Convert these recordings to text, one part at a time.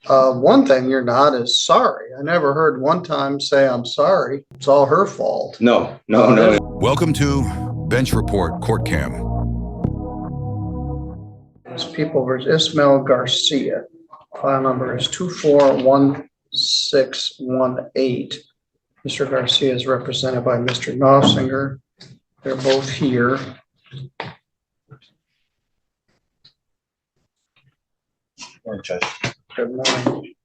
One thing you're not is sorry. I never heard one time say I'm sorry. It's all her fault. No. Welcome to Bench Report Court Cam. It's People versus Ismael Garcia. File number is 241618. Mr. Garcia is represented by Mr. Knopfsinger. They're both here. Morning, Judge. Good morning.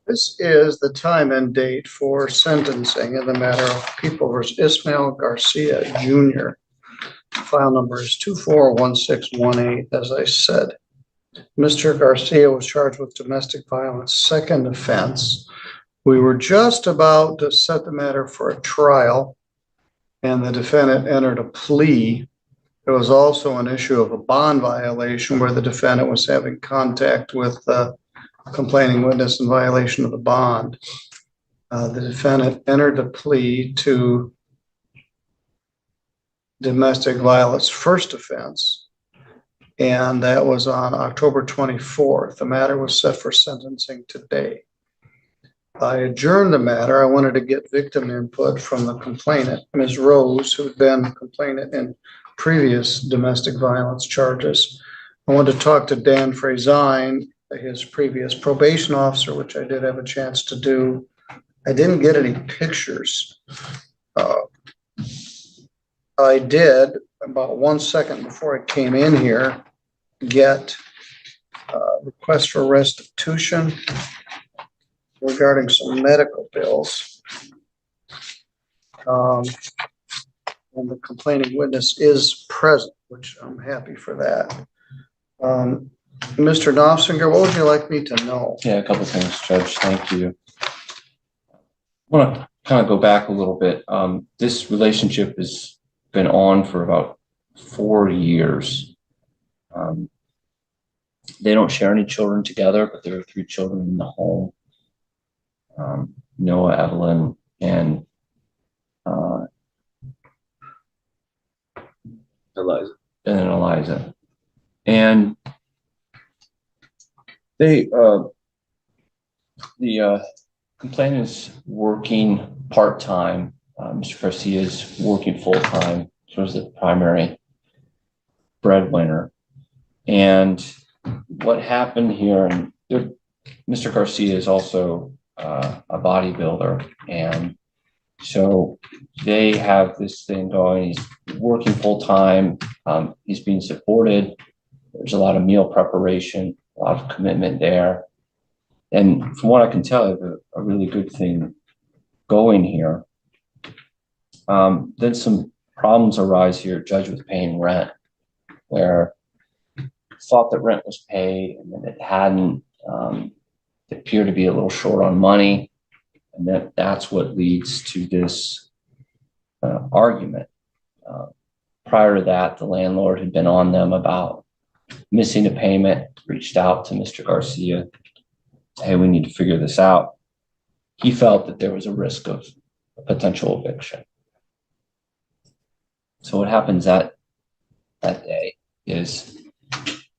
This is the time and date for sentencing in the matter of People versus Ismael Garcia Jr. File number is 241618. As I said, Mr. Garcia was charged with domestic violence, second offense. We were just about to set the matter for a trial, and the defendant entered a plea. There was also an issue of a bond violation where the defendant was having contact with the complaining witness in violation of the bond. The defendant entered a plea to domestic violence first offense, and that was on October 24th. The matter was set for sentencing today. I adjourned the matter. I wanted to get victim input from the complainant, Ms. Rose, who had been a complainant in previous domestic violence charges. I wanted to talk to Dan Frazine, his previous probation officer, which I did have a chance to do. I didn't get any pictures. I did, about 1 second before I came in here, get a request for restitution regarding some medical bills. And the complaining witness is present, which I'm happy for that. Mr. Knopfsinger, what would you like me to know? Yeah, a couple of things, Judge. Thank you. I want to kind of go back a little bit. This relationship has been on for about 4 years. They don't share any children together, but there are 3 children in the home. Noah, Evelyn, and Eliza. And they, the complainant is working part-time. Mr. Garcia is working full-time. So is the primary breadwinner. And what happened here, and Mr. Garcia is also a bodybuilder, and so they have this thing going. He's working full-time. He's being supported. There's a lot of meal preparation, a lot of commitment there. And from what I can tell, a really good thing going here. Then some problems arise here. Judge was paying rent, where thought that rent was paid and then it hadn't. It appeared to be a little short on money, and that's what leads to this argument. Prior to that, the landlord had been on them about missing a payment, reached out to Mr. Garcia. Hey, we need to figure this out. He felt that there was a risk of a potential eviction. So what happens that day is,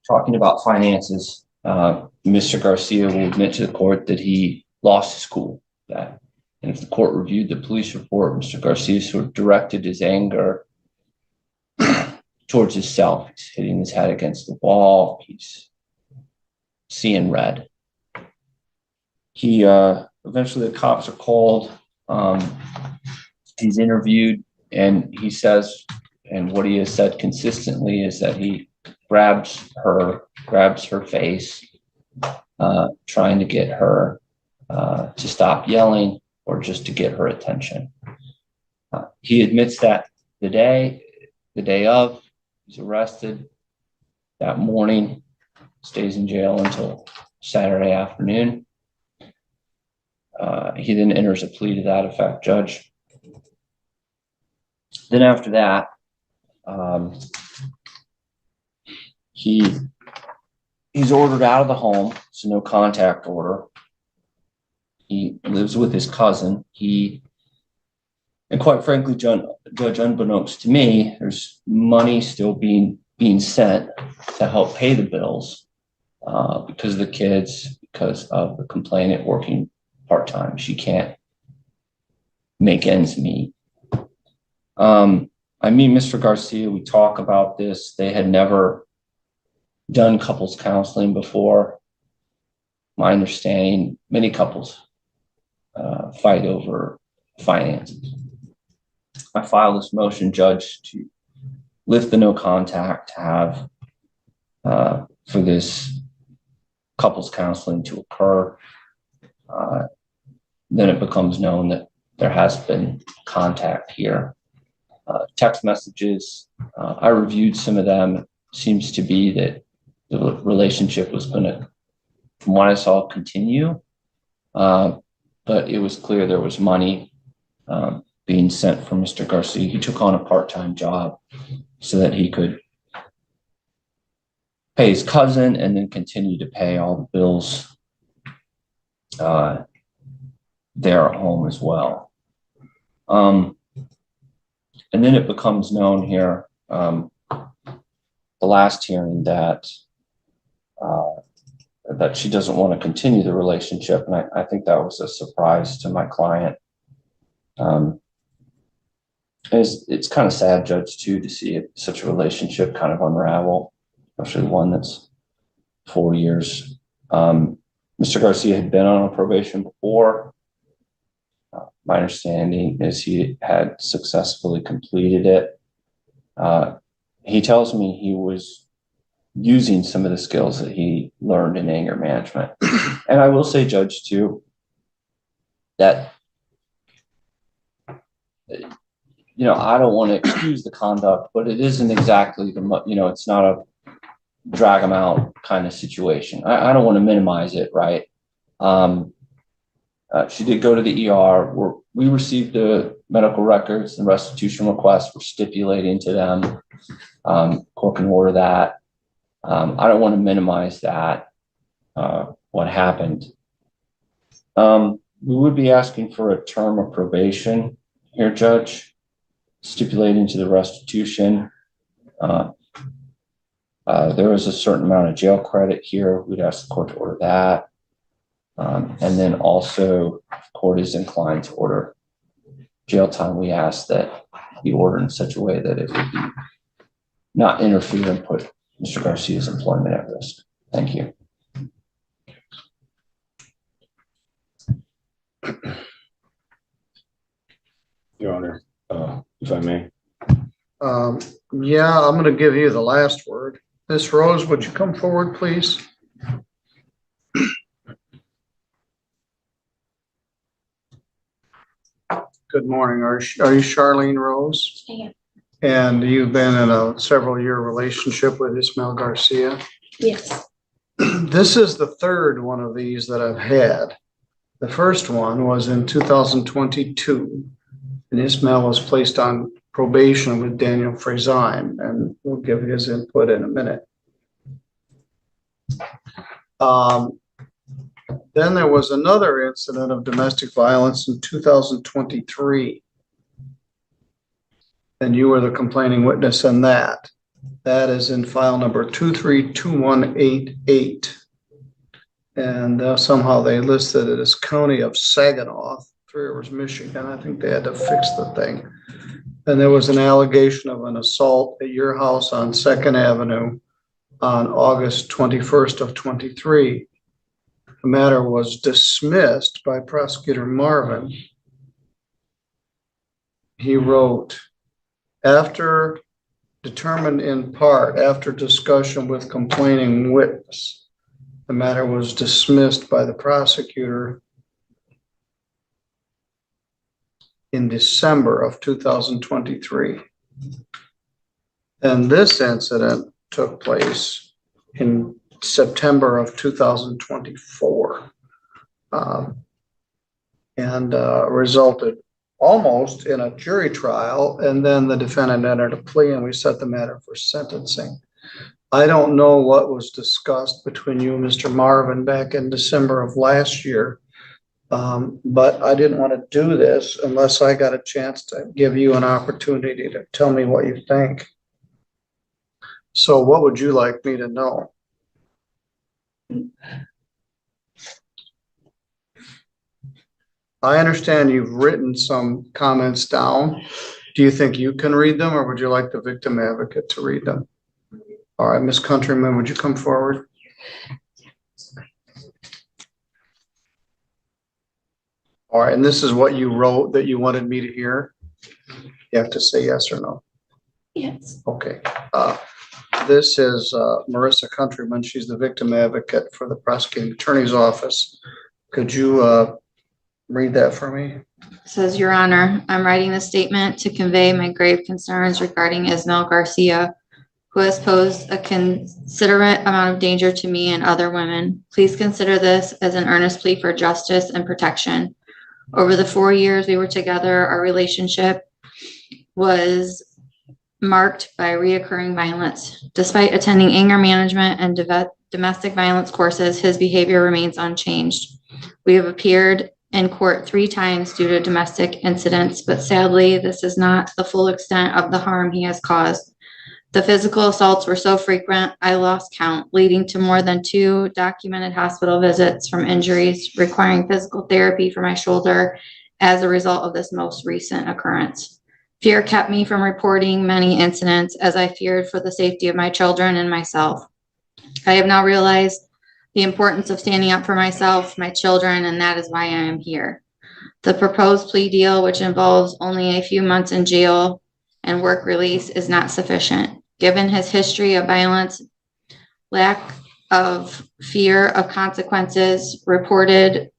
talking about finances, Mr. Garcia will admit to the court that he lost his cool. And if the court reviewed the police report, Mr. Garcia sort of directed his anger towards himself. He's hitting his head against the wall. He's seeing red. He eventually, the cops are called. He's interviewed, and he says, and what he has said consistently is that he grabs her face, trying to get her to stop yelling or just to get her attention. He admits that the day of, he's arrested that morning, stays in jail until Saturday afternoon. He then enters a plea to that effect, Judge. Then after that, he's ordered out of the home. It's a no contact order. He lives with his cousin. And quite frankly, Judge, unbeknownst to me, there's money still being sent to help pay the bills because of the kids, because of the complainant working part-time. She can't make ends meet. I mean, Mr. Garcia, we talk about this. They had never done couples counseling before. My understanding, many couples fight over finances. I filed this motion, Judge, to lift the no contact, to have for this couples counseling to occur. Then it becomes known that there has been contact here. Text messages, I reviewed some of them. It seems to be that the relationship was going to, from what I saw, continue. But it was clear there was money being sent from Mr. Garcia. He took on a part-time job so that he could pay his cousin and then continue to pay all the bills there at home as well. And then it becomes known here, the last hearing, that that she doesn't want to continue the relationship. And I think that was a surprise to my client. It's kind of sad, Judge, too, to see such a relationship kind of unravel, especially one that's 4 years. Mr. Garcia had been on a probation before. My understanding is he had successfully completed it. He tells me he was using some of the skills that he learned in anger management. And I will say, Judge, too, that, you know, I don't want to excuse the conduct, but it isn't exactly it's not a drag them out kind of situation. I don't want to minimize it, right? She did go to the ER. We received the medical records and restitution requests. We're stipulating to them. Court can order that. I don't want to minimize that, what happened. We would be asking for a term of probation here, Judge, stipulating to the restitution. There is a certain amount of jail credit here. We'd ask the court to order that. And then also, if court is inclined to order jail time, we ask that be ordered in such a way that it would be not interfere and put Mr. Garcia's employment at risk. Thank you. Your Honor, if I may. Yeah, I'm going to give you the last word. Ms. Rose, would you come forward, please? Good morning. Are you Charlene Rose? I am. And you've been in a several-year relationship with Ismael Garcia? Yes. This is the third one of these that I've had. The first one was in 2022, and Ismael was placed on probation with Daniel Frazine, and we'll give his input in a minute. Then there was another incident of domestic violence in 2023. And you were the complaining witness in that. That is in file number 232188. And somehow they listed it as County of Saginaw, Three Rivers, Michigan. I think they had to fix the thing. And there was an allegation of an assault at your house on 2nd Avenue on August 21st of 23. The matter was dismissed by Prosecutor Marvin. He wrote, after determined in part, after discussion with complaining witness, the matter was dismissed by the prosecutor in December of 2023. And this incident took place in September of 2024 and resulted almost in a jury trial. And then the defendant entered a plea and we set the matter for sentencing. I don't know what was discussed between you and Mr. Marvin back in December of last year, But I didn't want to do this unless I got a chance to give you an opportunity to tell me what you think. So what would you like me to know? I understand you've written some comments down. Do you think you can read them, or would you like the victim advocate to read them? All right, Ms. Countryman, would you come forward? All right, and this is what you wrote that you wanted me to hear? You have to say yes or no. Yes. Okay. This is Marissa Countryman. She's the victim advocate for the prosecuting attorney's office. Could you read that for me? It says, Your Honor, I'm writing this statement to convey my grave concerns regarding Ismael Garcia, who has posed a considerate amount of danger to me and other women. Please consider this as an earnest plea for justice and protection. Over the 4 years we were together, our relationship was marked by reoccurring violence. Despite attending anger management and domestic violence courses, his behavior remains unchanged. We have appeared in court 3 times due to domestic incidents, but sadly, this is not the full extent of the harm he has caused. The physical assaults were so frequent, I lost count, leading to more than 2 documented hospital visits from injuries requiring physical therapy for my shoulder as a result of this most recent occurrence. Fear kept me from reporting many incidents as I feared for the safety of my children and myself. I have now realized the importance of standing up for myself, my children, and that is why I am here. The proposed plea deal, which involves only a few months in jail and work release, is not sufficient. Given his history of violence, lack of fear of consequences, reported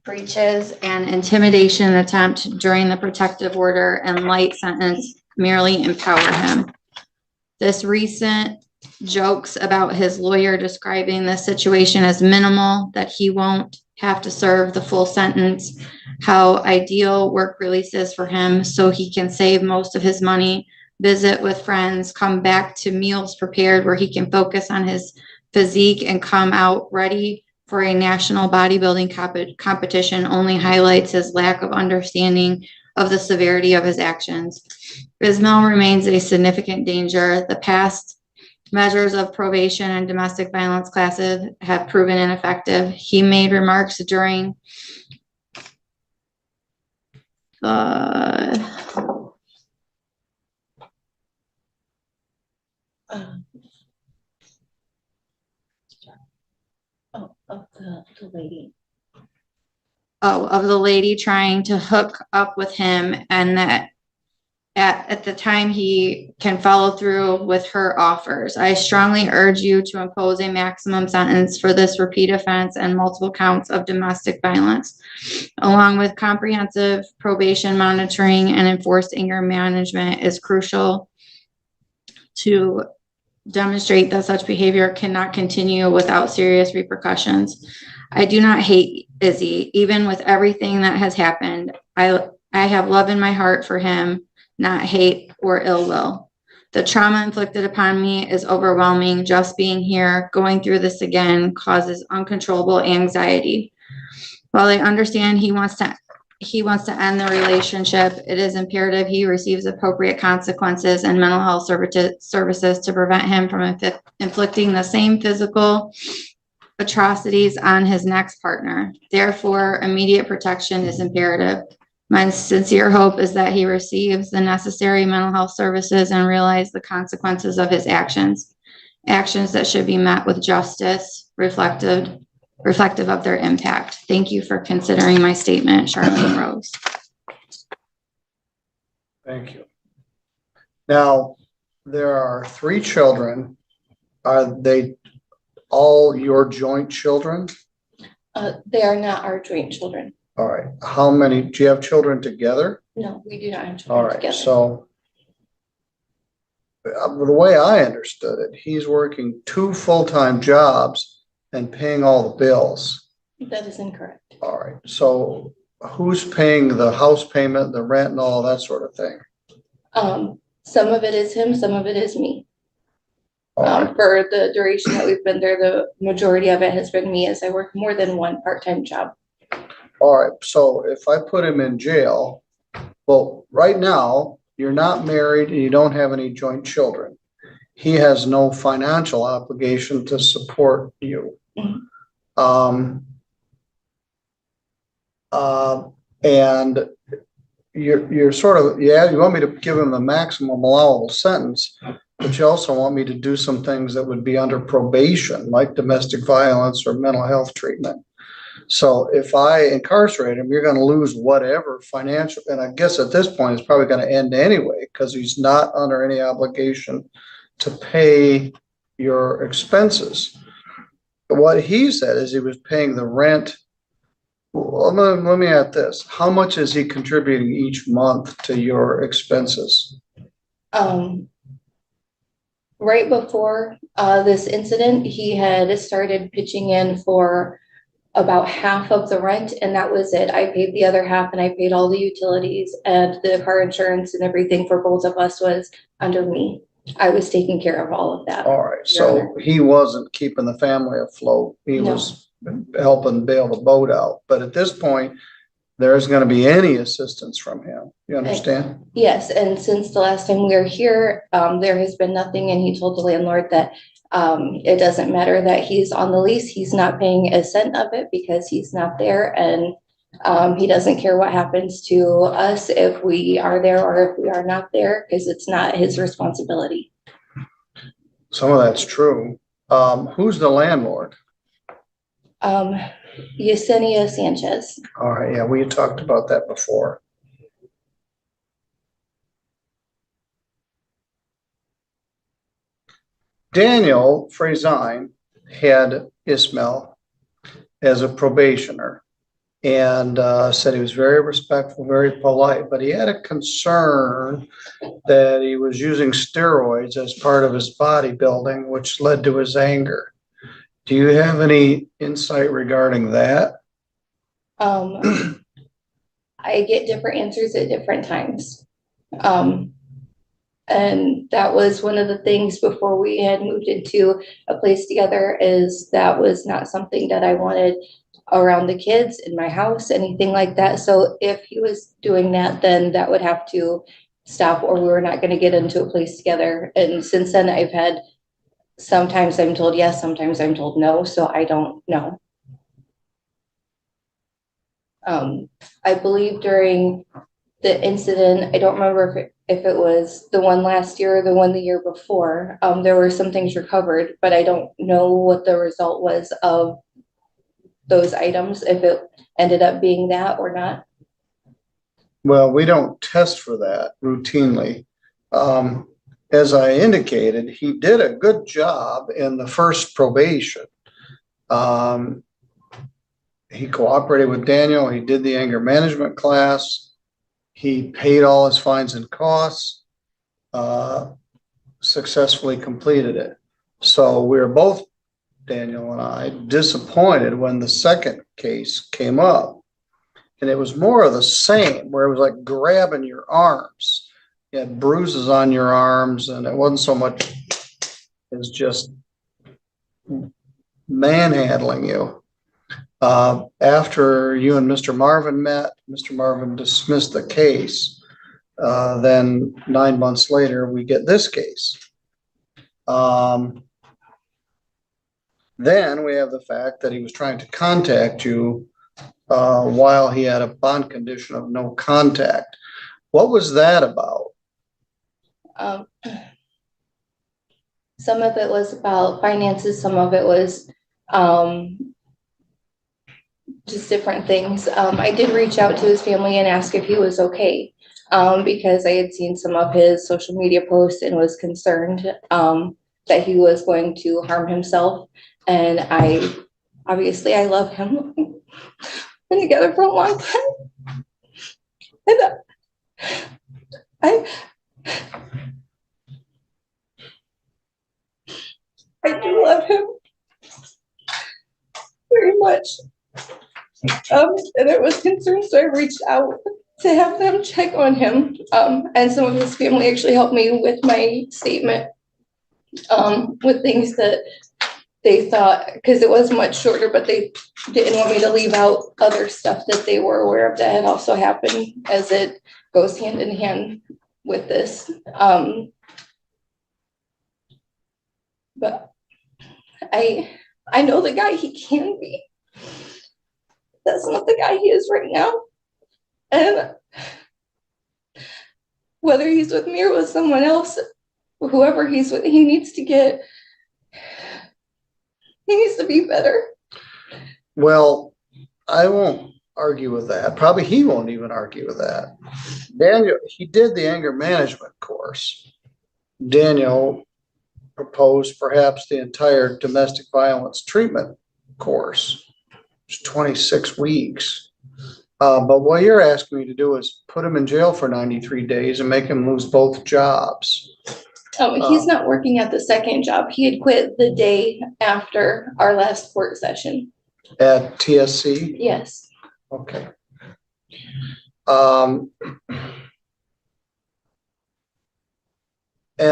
breaches, and intimidation attempt during the protective order and light sentence merely empower him. This recent jokes about his lawyer describing the situation as minimal, that he won't have to serve the full sentence, how ideal work release is for him so he can save most of his money, visit with friends, come back to meals prepared where he can focus on his physique and come out ready for a national bodybuilding competition only highlights his lack of understanding of the severity of his actions. Ismael remains a significant danger. The past measures of probation and domestic violence classes have proven ineffective. He made remarks during the of the lady trying to hook up with him, and that at the time he can follow through with her offers. I strongly urge you to impose a maximum sentence for this repeat offense and multiple counts of domestic violence, along with comprehensive probation monitoring and enforced anger management is crucial to demonstrate that such behavior cannot continue without serious repercussions. I do not hate Izzy, even with everything that has happened. I have love in my heart for him, not hate or ill will. The trauma inflicted upon me is overwhelming. Just being here, going through this again, causes uncontrollable anxiety. While I understand he wants to end the relationship, it is imperative he receives appropriate consequences and mental health services to prevent him from inflicting the same physical atrocities on his next partner. Therefore, immediate protection is imperative. My sincere hope is that he receives the necessary mental health services and realize the consequences of his actions that should be met with justice, reflective of their impact. Thank you for considering my statement, Charlene Rose. Thank you. Now, there are 3 children. Are they all your joint children? They are not our joint children. All right. How many, do you have children together? No, we do not have All children right. together. So the way I understood it, he's working 2 full-time jobs and paying all the bills. That is incorrect. All right. So who's paying the house payment, the rent, and all that sort of thing? Some of it is him, some of it is me. All right. For the duration that we've been there, the majority of it has been me, as I work more than one part-time job. All right, so if I put him in jail, well, right now, you're not married and you don't have any joint children. He has no financial obligation to support you. Mhm. And you're sort of, yeah, you want me to give him the maximum allowable sentence, but you also want me to do some things that would be under probation, like domestic violence or mental health treatment. So if I incarcerate him, you're gonna lose whatever financial, and I guess at this point, it's probably gonna end anyway, because he's not under any obligation to pay your expenses. What he said is he was paying the rent. Well, let me add this. How much is he contributing each month to your expenses? Right before this incident, he had started pitching in for about half of the rent, and that was it. I paid the other half, and I paid all the utilities, and the car insurance and everything for both of us was under me. I was taking care of all of that. All right, so he wasn't keeping the family afloat. He No. was helping bail the boat out. But at this point, there isn't going to be any assistance from him. You understand? Yes, and since the last time we were here, there has been nothing, and he told the landlord that it doesn't matter that he's on the lease, he's not paying a cent of it because he's not there, and he doesn't care what happens to us if we are there or if we are not there, because it's not his responsibility. Some of that's true. Who's the landlord? Yesenia Sanchez. All right, yeah, we had talked about that before. Daniel Frazine had Ismail as a probationer and said he was very respectful, very polite, but he had a concern that he was using steroids as part of his bodybuilding, which led to his anger. Do you have any insight regarding that? I get different answers at different times. And that was one of the things before we had moved into a place together, is that was not something that I wanted around the kids, in my house, anything like that. So if he was doing that, then that would have to stop, or we were not going to get into a place together. And since then, I've had, sometimes I'm told yes, sometimes I'm told no, so I don't know. I believe during the incident, I don't remember if it was the one last year or the one the year before, there were some things recovered, but I don't know what the result was of those items, if it ended up being that or not. Well, we don't test for that routinely. As I indicated, he did a good job in the first probation. He cooperated with Daniel. He did the anger management class. He paid all his fines and costs, successfully completed it. So we were both, Daniel and I, disappointed when the second case came up. And it was more of the same, where it was like grabbing your arms. You had bruises on your arms, and it wasn't so much as just manhandling you. After you and Mr. Marvin met, Mr. Marvin dismissed the case. Then 9 months later, we get this case. Then we have the fact that he was trying to contact you while he had a bond condition of no contact. What was that about? Some of it was about finances, some of it was just different things. I did reach out to his family and ask if he was okay, because I had seen some of his social media posts and was concerned that he was going to harm himself. And I love him. Been together for a long time. And I do love him very much. And I was concerned, so I reached out to have them check on him. And some of his family actually helped me with my statement. with things that they thought, because it was much shorter, but they didn't want me to leave out other stuff that they were aware of that had also happened, as it goes hand in hand with this. But I know the guy he can be. That's not the guy he is right now. And whether he's with me or with someone else, whoever he's with, he needs to be better. Well, I won't argue with that. Probably he won't even argue with that. Daniel, he did the anger management course. Daniel proposed perhaps the entire domestic violence treatment course. It's 26 weeks. But what you're asking me to do is put him in jail for 93 days and make him lose both jobs. He's not working at the second job. He had quit the day after our last court session. At TSC? Yes. Okay. And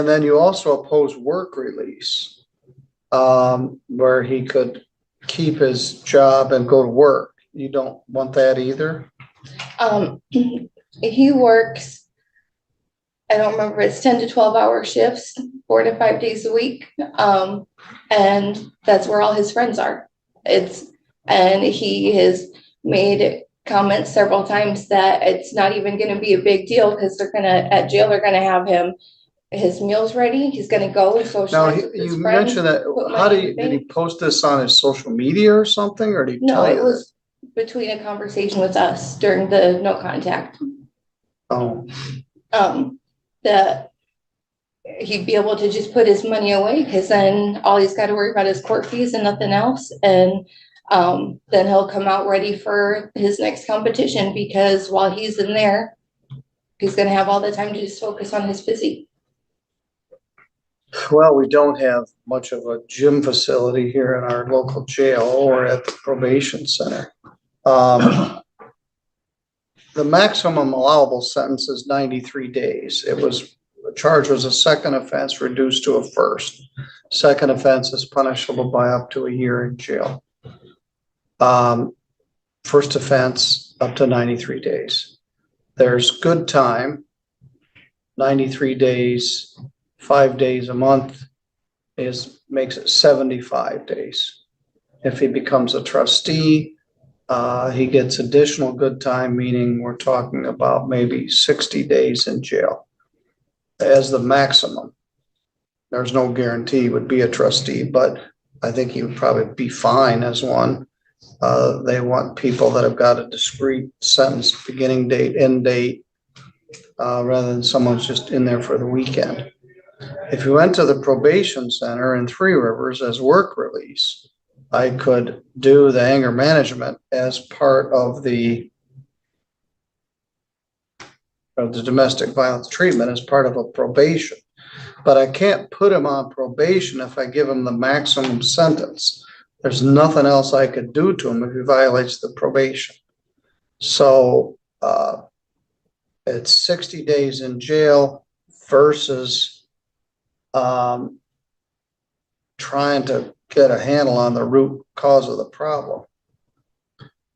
then you also oppose work release, where he could keep his job and go to work. You don't want that either? He works, I don't remember, it's 10 to 12-hour shifts, 4 to 5 days a week. And that's where all his friends are. And he has made comments several times that it's not even going to be a big deal because at jail, they're going to have his meals ready. He's going to go socialize with his you friends. mentioned that. Did he post this on his social media or something, or did he tell you? No, it was between a conversation with us during the no contact. Oh. That he'd be able to just put his money away, because then all he's got to worry about is court fees and nothing else. And then he'll come out ready for his next competition, because while he's in there, he's going to have all the time to just focus on his physique. Well, we don't have much of a gym facility here in our local jail or at the probation center. The maximum allowable sentence is 93 days. The charge was a second offense reduced to a first. Second offense is punishable by up to a year in jail. First offense up to 93 days. There's good time, 93 days, 5 days a month makes it 75 days. If he becomes a trustee, he gets additional good time, meaning we're talking about maybe 60 days in jail as the maximum. There's no guarantee he would be a trustee, but I think he would probably be fine as one. They want people that have got a discrete sentence, beginning date, end date, rather than someone's just in there for the weekend. If you went to the probation center in Three Rivers as work release, I could do the anger management as part of the domestic violence treatment as part of a probation. But I can't put him on probation if I give him the maximum sentence. There's nothing else I could do to him if he violates the probation. So it's 60 days in jail versus trying to get a handle on the root cause of the problem.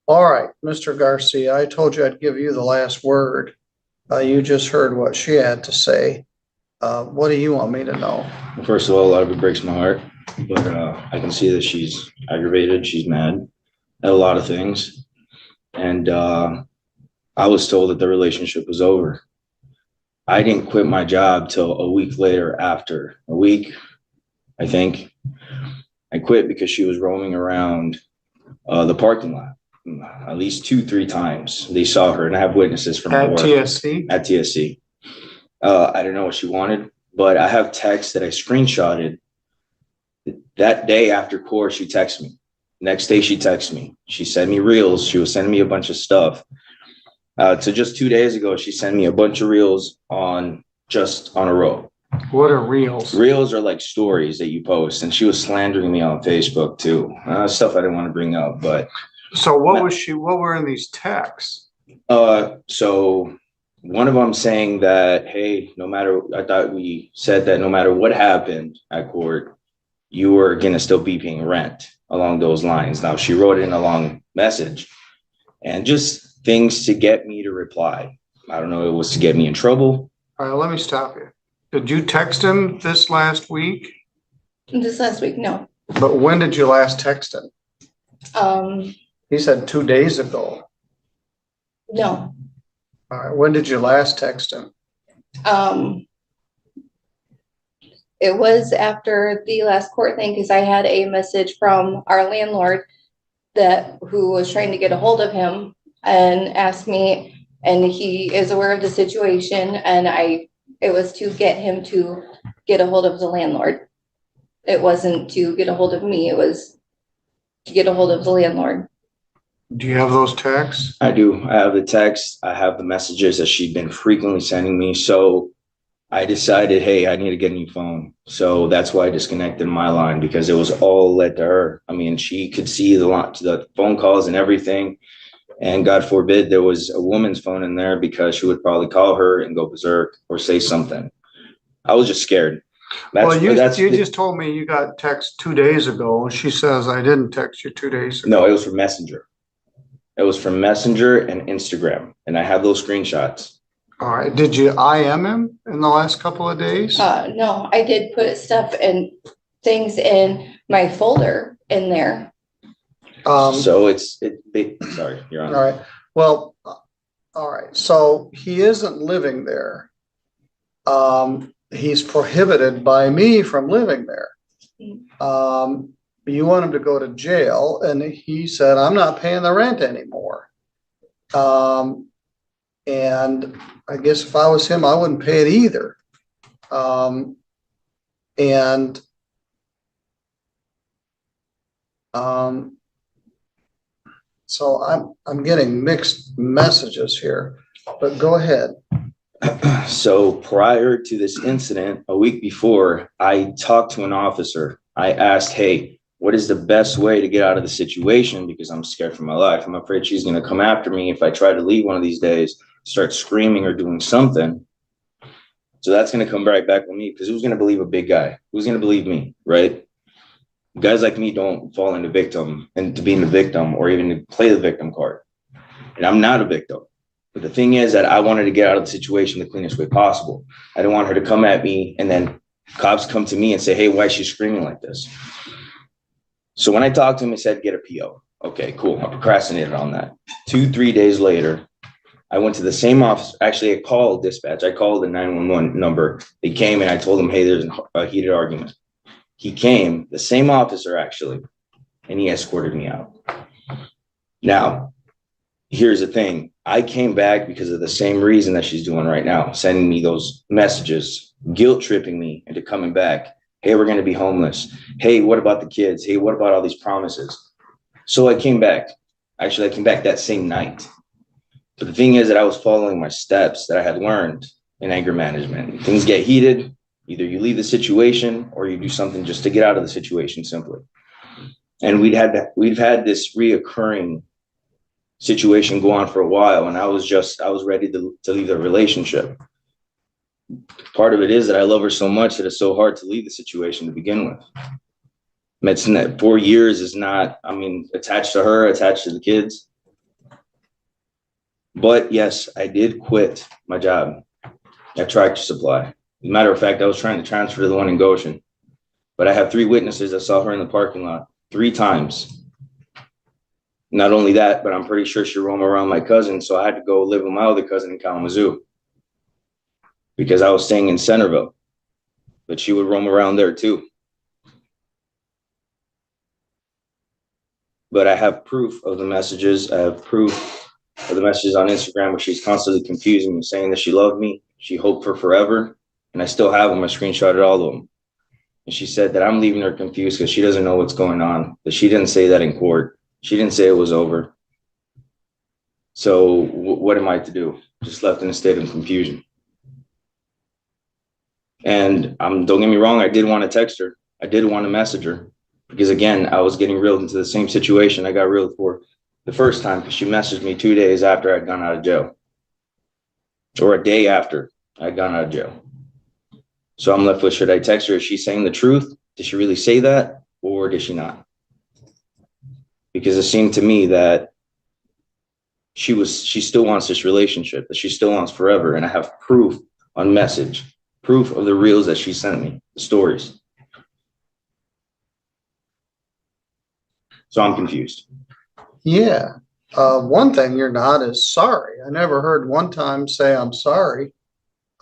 All right, Mr. Garcia, I told you I'd give you the last word. You just heard what she had to say. What do you want me to know? Well, first of all, a lot of it breaks my heart, but I can see that she's aggravated. She's mad at a lot of things. And I was told that the relationship was over. I didn't quit my job till a week later, after a week, I think. I quit because she was roaming around the parking lot at least 2-3 times. They saw her, and I have witnesses from At work. TSC? At TSC. I don't know what she wanted, but I have texts that I screenshotted. That day after court, she texted me. Next day, she texted me. She sent me reels. She was sending me a bunch of stuff. So just 2 days ago, she sent me a bunch of reels on a row. What are reels? Reels are like stories that you post, and she was slandering me on Facebook too. Stuff I didn't want to bring up, but. So what were in these texts? So one of them saying that, hey, I thought we said that no matter what happened at court, you were going to still be paying rent along those lines. Now, she wrote in a long message and just things to get me to reply. I don't know, it was to get me in trouble. All right, let me stop you. Did you text him this last week? This last week, no. But when did you last text him? He said 2 days ago. No. All right, when did you last text him? It was after the last court thing, because I had a message from our landlord who was trying to get a hold of him and asked me, and he is aware of the situation, and it was to get him to get a hold of the landlord. It wasn't to get a hold of me, it was to get a hold of the landlord. Do you have those texts? I do. I have the text. I have the messages that she'd been frequently sending me. So I decided, hey, I need to get a new phone. So that's why I disconnected my line, because it was all led to her. I mean, she could see the phone calls and everything. And God forbid there was a woman's phone in there, because she would probably call her and go berserk or say something. I was just scared. You just told me you got text 2 days ago. She says I didn't text you 2 days ago. No, it was from Messenger. It was from Messenger and Instagram. And I have those screenshots. All right. Did you IM him in the last couple of days? No, I did put stuff and things in my folder in there. So sorry, Your Honor. All right. Well, all right. So he isn't living there. He's prohibited by me from living there. You want him to go to jail, and he said, I'm not paying the rent anymore. And I guess if I was him, I wouldn't pay it either. So I'm getting mixed messages here, but go ahead. So prior to this incident, a week before, I talked to an officer. I asked, hey, what is the best way to get out of the situation? Because I'm scared for my life. I'm afraid she's going to come after me if I try to leave one of these days, start screaming or doing something. So that's going to come right back with me, because who's going to believe a big guy? Who's going to believe me, right? Guys like me don't fall into victim and to being the victim or even to play the victim card. And I'm not a victim. But the thing is that I wanted to get out of the situation the cleanest way possible. I didn't want her to come at me and then cops come to me and say, hey, why is she screaming like this? So when I talked to him, he said, get a PO. Okay, cool. I procrastinated on that. 2-3 days later, I went to the same office. Actually, I called dispatch. I called the 911 number. They came and I told them, hey, there's a heated argument. He came, the same officer actually, and he escorted me out. Now, here's the thing. I came back because of the same reason that she's doing right now, sending me those messages, guilt tripping me into coming back. Hey, we're going to be homeless. Hey, what about the kids? Hey, what about all these promises? So I came back. Actually, I came back that same night. But the thing is that I was following my steps that I had learned in anger management. Things get heated. Either you leave the situation or you do something just to get out of the situation simply. And we've had this reoccurring situation go on for a while. And I was ready to leave the relationship. Part of it is that I love her so much that it's so hard to leave the situation to begin with. Medicine that 4 years is not, attached to her, attached to the kids. But yes, I did quit my job at Tractor Supply. As a matter of fact, I was trying to transfer to the one in Goshen. But I have 3 witnesses that saw her in the parking lot 3 times. Not only that, but I'm pretty sure she roamed around my cousin, so I had to go live with my other cousin in Kalamazoo because I was staying in Centerville. But she would roam around there too. But I have proof of the messages. I have proof of the messages on Instagram where she's constantly confusing me, saying that she loved me, she hoped for forever, and I still have them. I screenshotted all of them. And she said that I'm leaving her confused because she doesn't know what's going on, that she didn't say that in court. She didn't say it was over. So what am I to do? Just left in a state of confusion. And don't get me wrong, I did want to text her. I did want to message her because, again, I was getting reeled into the same situation I got reeled for the first time because she messaged me 2 days after I'd gone out of jail, or a day after I'd gotten out of jail. So I'm left with, should I text her? Is she saying the truth? Did she really say that? Or did she not? Because it seemed to me that she still wants this relationship, that she still wants forever. And I have proof on message, proof of the reels that she sent me, the stories. So I'm confused. Yeah. One thing you're not is sorry. I never heard one time say I'm sorry.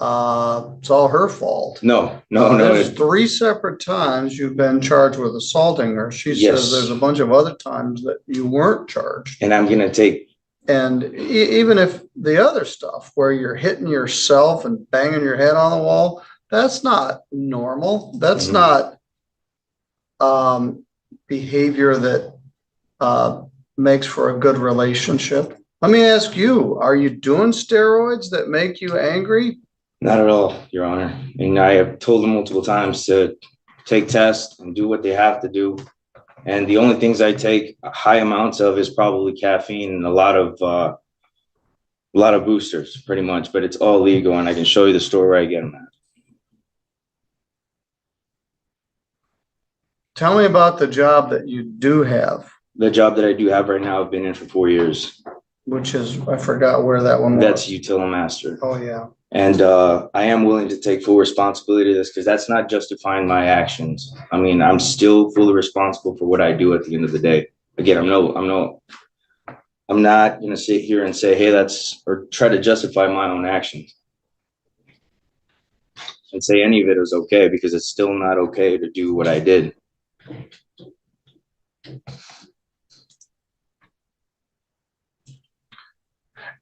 It's all her fault. No. There's 3 separate times you've been charged with assaulting her. She says there's a bunch of other times that you weren't charged. And I'm going to take. And even if the other stuff where you're hitting yourself and banging your head on the wall, that's not normal. That's not behavior that makes for a good relationship. Let me ask you, are you doing steroids that make you angry? Not at all, Your Honor. And I have told them multiple times to take tests and do what they have to do. And the only things I take high amounts of is probably caffeine and a lot of boosters, pretty much. But it's all legal, and I can show you the store where I get them at. Tell me about the job that you do have. The job that I do have right now, I've been in for 4 years. Which is, I forgot where that one was. That's utility master. Oh, yeah. And I am willing to take full responsibility of this, because that's not justifying my actions. I mean, I'm still fully responsible for what I do at the end of the day. Again, I'm not going to sit here and say, hey, or try to justify my own actions and say any of it is okay, because it's still not okay to do what I did.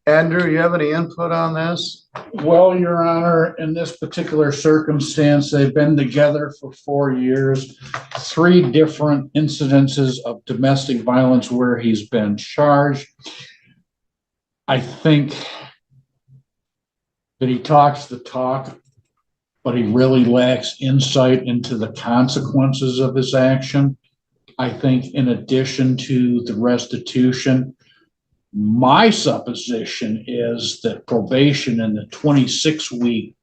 Andrew, you have any input on this? Well, Your Honor, in this particular circumstance, they've been together for 4 years, 3 different incidences of domestic violence where he's been charged. I think that he talks the talk, but he really lacks insight into the consequences of his action. I think in addition to the restitution, my supposition is that probation and the 26-week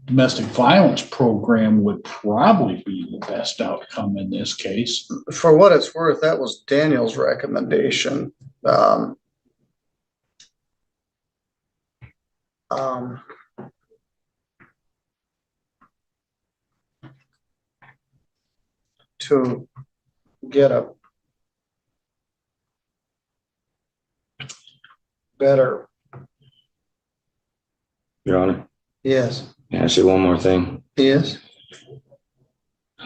domestic violence program would probably be the best outcome in this case. For what it's worth, that was Daniel's recommendation. To get a better. Your Honor. Yes. Can I say one more thing? Yes.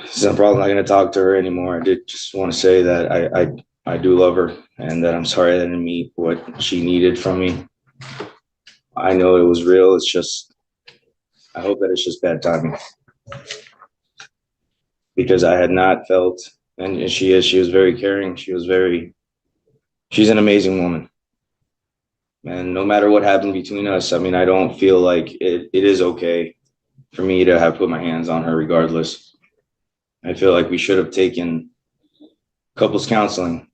So I'm probably not going to talk to her anymore. I did just want to say that I do love her, and that I'm sorry I didn't meet what she needed from me. I know it was real. It's just, I hope that it's just bad timing, because I had not felt, and she was very caring. She's an amazing woman. And no matter what happened between us, I mean, I don't feel like it is okay for me to have put my hands on her regardless. I feel like we should have taken couples counseling.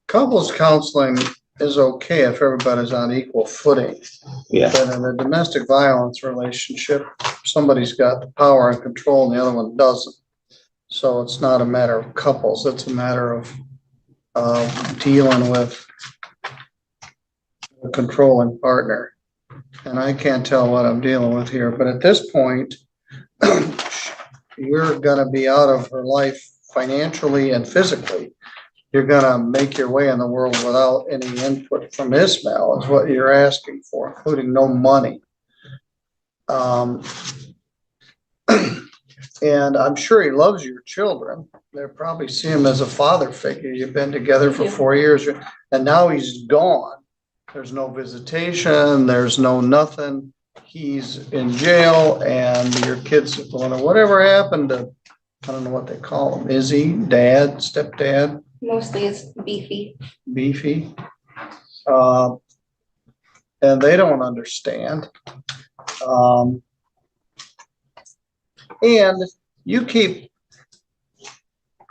Couples counseling is okay if everybody's on equal footing. Yeah. But in a domestic violence relationship, somebody's got the power and control and the other one doesn't. So it's not a matter of couples. It's a matter of dealing with a controlling partner. And I can't tell what I'm dealing with here, but at this point, you're going to be out of her life financially and physically. You're going to make your way in the world without any input from Ismail, is what you're asking for, including no money. And I'm sure he loves your children. They probably see him as a father figure. You've been together for 4 years, and now he's gone. There's no visitation. There's no nothing. He's in jail, and your kids, whatever happened to, I don't know what they call him. Is he dad, stepdad? Mostly it's beefy. Beefy. And they don't understand. And you keep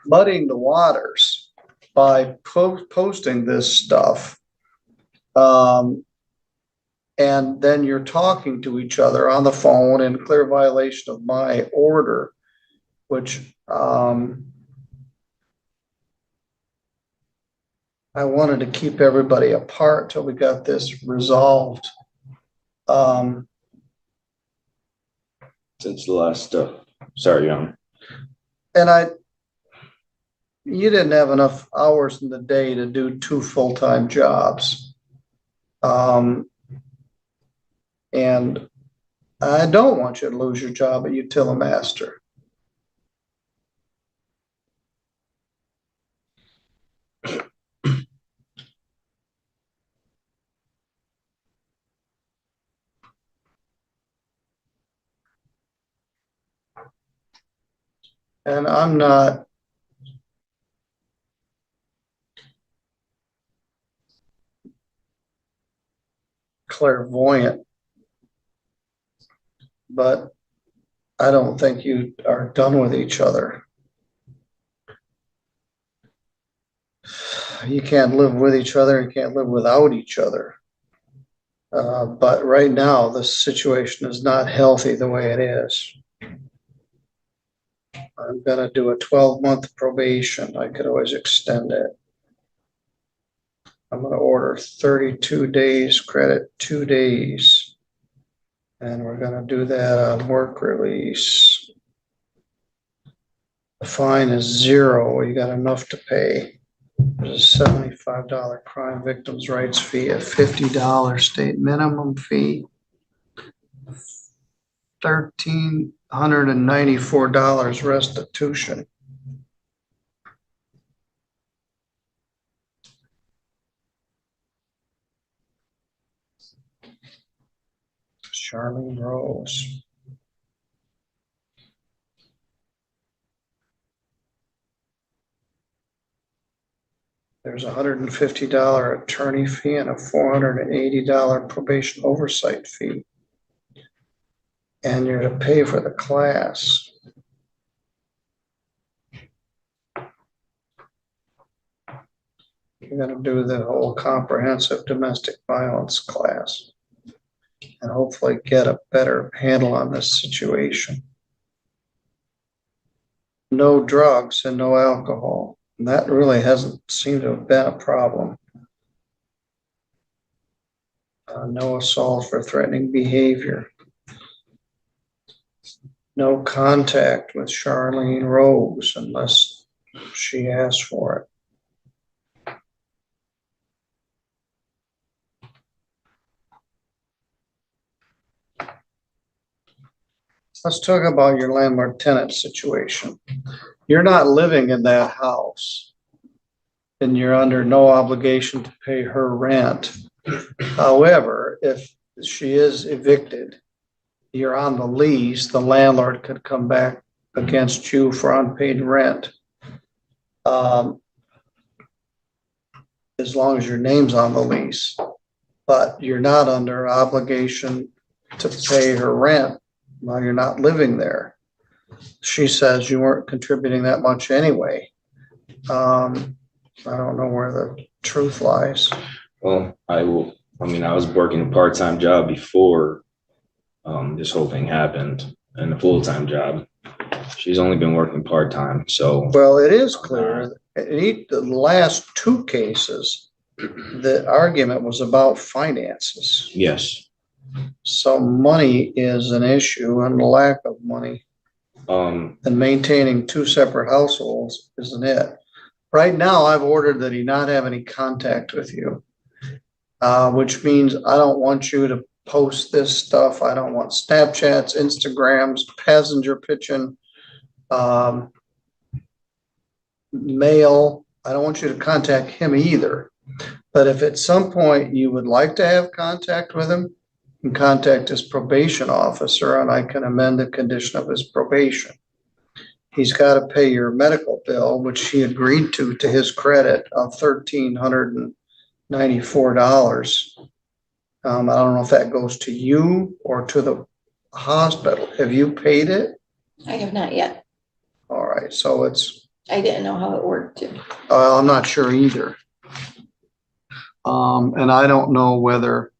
muddying the waters by posting this stuff. And then you're talking to each other on the phone in clear violation of my order, which, I wanted to keep everybody apart till we got this resolved. Since the last stuff. Sorry, Your Honor. You didn't have enough hours in the day to do 2 full-time jobs. And I don't want you to lose your job at Utilimaster. And I'm not clairvoyant, but I don't think you are done with each other. You can't live with each other, you can't live without each other. But right now, the situation is not healthy the way it is. I'm gonna do a 12-month probation. I could always extend it. I'm gonna order 32 days credit, 2 days. And we're gonna do that on work release. The fine is 0. You got enough to pay. There's a $75 crime victims' rights fee, a $50 state minimum fee, $1,394 restitution. Charlene Rose. There's a $150 attorney fee and a $480 probation oversight fee. And you're to pay for the class. You're gonna do the whole comprehensive domestic violence class and hopefully get a better handle on this situation. No drugs and no alcohol. And that really hasn't seemed to have been a problem. No assault for threatening behavior. No contact with Charlene Rose unless she asks for it. Let's talk about your landlord-tenant situation. You're not living in that house, and you're under no obligation to pay her rent. However, if she is evicted, you're on the lease, the landlord could come back against you for unpaid rent. As long as your name's on the lease, but you're not under obligation to pay her rent while you're not living there. She says you weren't contributing that much anyway. I don't know where the truth lies. Well, I was working a part-time job before this whole thing happened, and a full-time job. She's only been working part-time, so. Well, it is clear, the last 2 cases, the argument was about finances. Yes. So money is an issue, and the lack of money. And maintaining 2 separate households isn't it. Right now, I've ordered that he not have any contact with you, which means I don't want you to post this stuff. I don't want Snapchats, Instagrams, passenger pitching, mail. I don't want you to contact him either. But if at some point you would like to have contact with him, you can contact his probation officer and I can amend the condition of his probation. He's got to pay your medical bill, which he agreed to his credit, of $1,394. I don't know if that goes to you or to the hospital. Have you paid it? I have not yet. All right, so it's, I didn't know how it worked. I'm not sure either. And I don't know whether,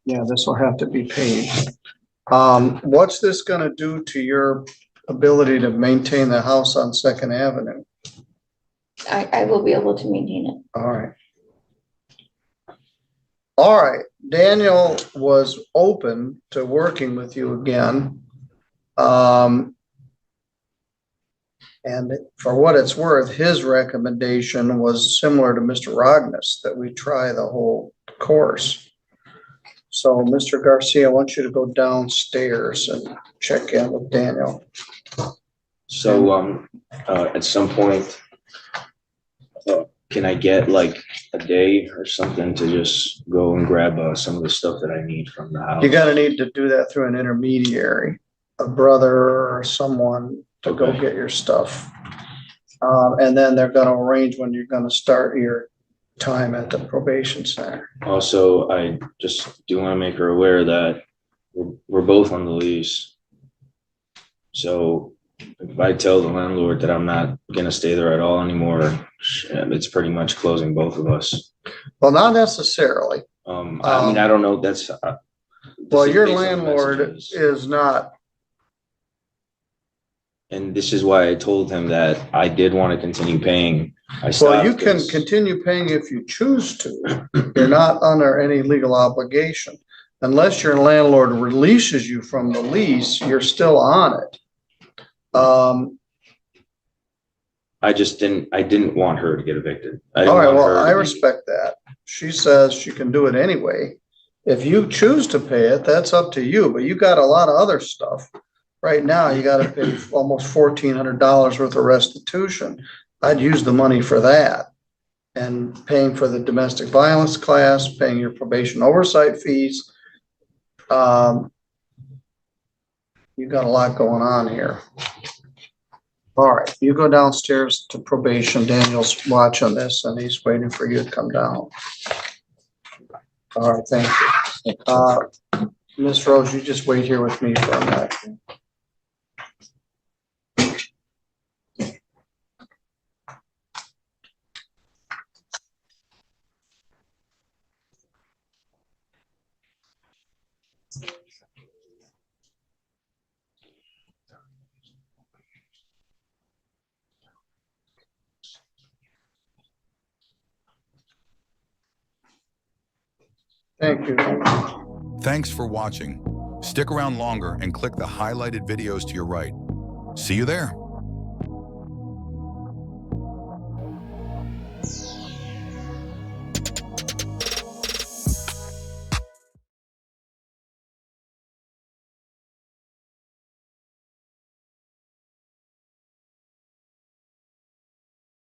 yeah, this will have to be paid. What's this gonna do to your ability to maintain the house on Second Avenue? I will be able to maintain it. All right. All right, Daniel was open to working with you again. And for what it's worth, his recommendation was similar to Mr. Rognus, that we try the whole course. So, Mr. Garcia, I want you to go downstairs and check in with Daniel. So, at some point, can I get like a day or something to just go and grab some of the stuff that I need from the house? You're gonna need to do that through an intermediary, a brother or someone to go Okay. get your stuff. And then they're gonna arrange when you're gonna start your time at the probation center. Also, I just do want to make her aware that we're both on the lease. So if I tell the landlord that I'm not gonna stay there at all anymore, it's pretty much closing both of us. Well, not necessarily. I mean, I don't know, that's. Well, your based on the landlord messages. is not, And this is why I told him that I did want to continue paying. well, you can continue paying if you choose to. You're not under any legal obligation. Unless your landlord releases you from the lease, you're still on it. I didn't want her to get evicted. All right, well, I respect that. She says she can do it anyway. If you choose to pay it, that's up to you, but you got a lot of other stuff. Right now, you gotta pay almost $1,400 worth of restitution. I'd use the money for that. And paying for the domestic violence class, paying your probation oversight fees. You got a lot going on here. All right, you go downstairs to probation. Daniel's watching this and he's waiting for you to come down. All right, thank you. Ms. Rose, you just wait here with me for a minute. Thank you. Thanks for watching. Stick around longer and click the highlighted videos to your right. See you there.